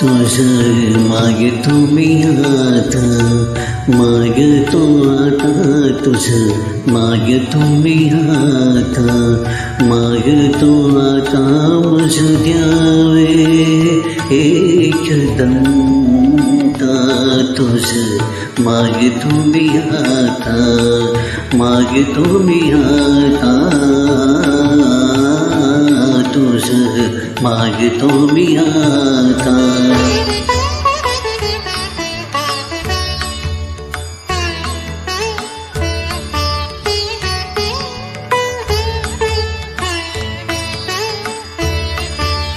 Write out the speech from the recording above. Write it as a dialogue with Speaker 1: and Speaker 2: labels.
Speaker 1: तुझं मागतो मी आता, मागतो आता तुझं मागतो मी आता, मागतो आता मुझ द्यावे एकदंता. तुझं मागतो मी आता, मागतो मी आता, तुझं मागतो मी आता.